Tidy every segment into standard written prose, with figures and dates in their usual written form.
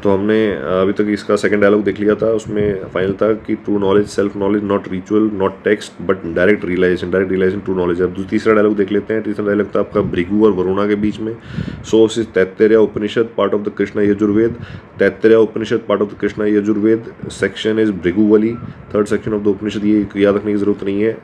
तो हमने अभी तक इसका सेकंड डायलॉग देख लिया था, उसमें फाइनल था कि true knowledge self knowledge not ritual not text but direct realisation true knowledge. अब तीसरा डायलॉग देख लेते हैं। तीसरा डायलॉग था आपका भृगु और वरुणा के बीच में। Source is Taittiriya Upanishad part of the Krishna Yajurveda. Taittiriya Upanishad part of the Krishna Yajurveda, section is Bhriguvalli, third section of the Upanishad. ये याद रखने की जरूरत नहीं है।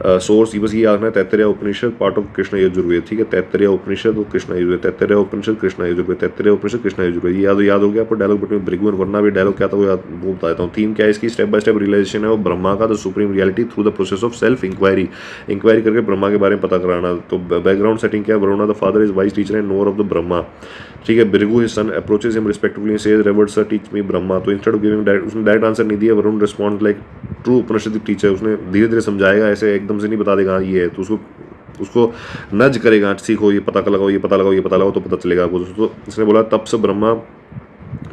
सोर्स बस ये याद रखना है, तैत्तरीय उपनिषद पार्ट ऑफ कृष्ण यजुर्वेद, ठीक है। तैत्तरीय उपनिषद और कृष्ण यजुर्वेद, तैत्तरीय उपनिषद कृष्ण यजुर्वेद, तैत्तरीय उपनिषद कृष्ण यजुर्वेद, ये याद हो गया आपको। डायलॉग बिटवीन भृगु और वरुणा भी डायलॉग क्या था वो बता देता हूँ। थीम क्या है इसकी, स्टेप बाय स्टेप रियलाइजेशन है वो ब्रह्मा का, the supreme reality through the process of self inquiry करके ब्रह्मा के बारे में पता कराना। तो बैकग्राउंड सेटिंग क्या है, Varuna the father is vice teacher and knower of the Brahma, ठीक है। Bhrigu his son approaches him respectfully says reward sir teach me Brahma. तो इंस्टेड ऑफ गिविंग डायरेक्ट, उसने डायरेक्ट आंसर नहीं दिया। वरुण रिस्पॉन्ड लाइक ट्रू उपनिषद टीचर, उसने धीरे धीरे समझाएगा, ऐसे एकदम से नहीं बता देगा ये है, तो उसको नज करेगा, सीखो ये पता लगाओ, ये पता लगाओ, ये पता लगाओ, तो पता चलेगा आपको। तो इसने बोला तप से ब्रह्मा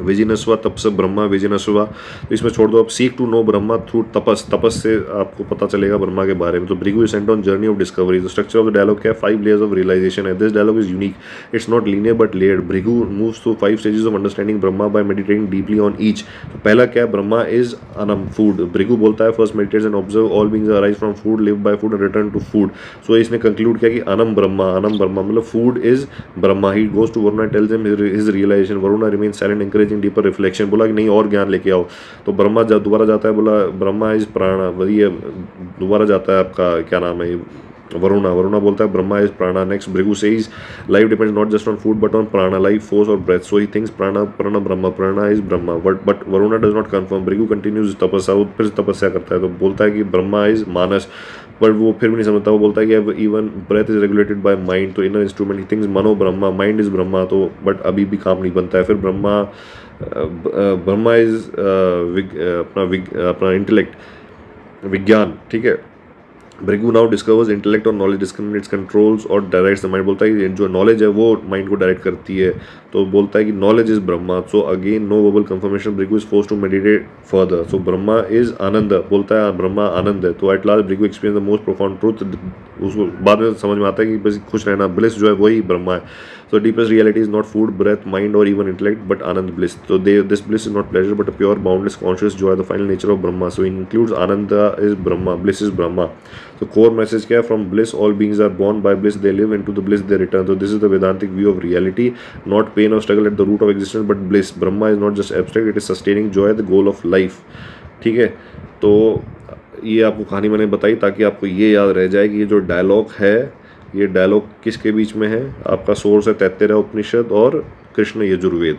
विजिनस्वा, तप से ब्रह्मा विजिनस्वा, तो इसमें छोड़ दो आप। Seek to know Brahma through tapas, तपस से आपको पता चलेगा ब्रह्मा के बारे में। तो Bhrigu is sent on journey of discovery. The structure of the dialogue क्या है, 5 लेयर्स ऑफ रियलाइजेशन है। This dialogue is unique, it's not linear but layered. Bhrigu moves through 5 stages of understanding Brahma by meditating deeply on each. तो पहला क्या है, Brahma is annam, food. Bhrigu बोलता है first meditates and observe all beings arise from food, live by food and return to food. So इसने conclude किया कि अनम ब्रह्मा मतलब food is Brahma. He goes to Varuna, tells him his realisation. Varuna remain silent, encouraging deeper reflection. बोला कि नहीं और ज्ञान लेके आओ। तो ब्रह्मा जब दोबारा जाता है, बोला ब्रह्मा इज प्राणा, वही है, दोबारा जाता है आपका क्या नाम है वरुणा बोलता है ब्रह्मा इज प्राणा। Next Bhrigu says life depends not just on food but on प्राणा, लाइफ फोर्स और ब्रेथ। सो ही थिंक्स प्राणा ब्रह्मा, प्राणा is Brahma, but Varuna does not confirm. Bhrigu continues तपस्या, वो फिर तपस्या करता है, तो बोलता है कि ब्रह्मा इज मानस, बट वो फिर भी नहीं समझता। वो बोलता है कि even breath is regulated by mind, तो इनर इंस्ट्रूमेंट। ही थिंक्स मनो ब्रह्मा, माइंड इज ब्रह्मा, तो बट अभी भी काम नहीं बनता है। फिर ब्रह्मा इज अपना इंटेलेक्ट, विज्ञान, ठीक है। भृगु नाउ डिस्कवर्स इंटेलेक्ट और नॉलेज डिस्क्रिमिनेट्स, कंट्रोल्स और डायरेक्ट्स द माइंड। बोलता है कि जो नॉलेज है वो माइंड को डायरेक्ट करती है, तो बोलता है कि knowledge is Brahma. So again no verbal confirmation, Bhrigu is forced to meditate further. So Brahma is ananda, बोलता है ब्रह्मा आनंद है। तो at last Bhrigu experience the most profound truth. उसको बाद में समझ में आता है कि बस खुश रहना, ब्लिस जो है वही ब्रह्मा है। So deepest reality is not food, breath, mind or even intellect but Anand bliss. So this bliss is not pleasure but a pure boundless conscious joy, the final nature of Brahma. So it includes Ananda is Brahma, bliss is Brahma. So core message क्या है, from bliss all beings are born, by bliss they live, into the bliss they return. So this is the Vedantic view of reality, not pain or struggle at the root of existence but bliss. Brahma is not just abstract, it is sustaining joy, the goal of life. ठीक है, तो ये आपको कहानी मैंने बताई ताकि आपको ये याद रह जाए कि ये जो डायलॉग है, ये डायलॉग किसके बीच में है। आपका सोर्स है तैत्तरीय उपनिषद और कृष्ण यजुर्वेद।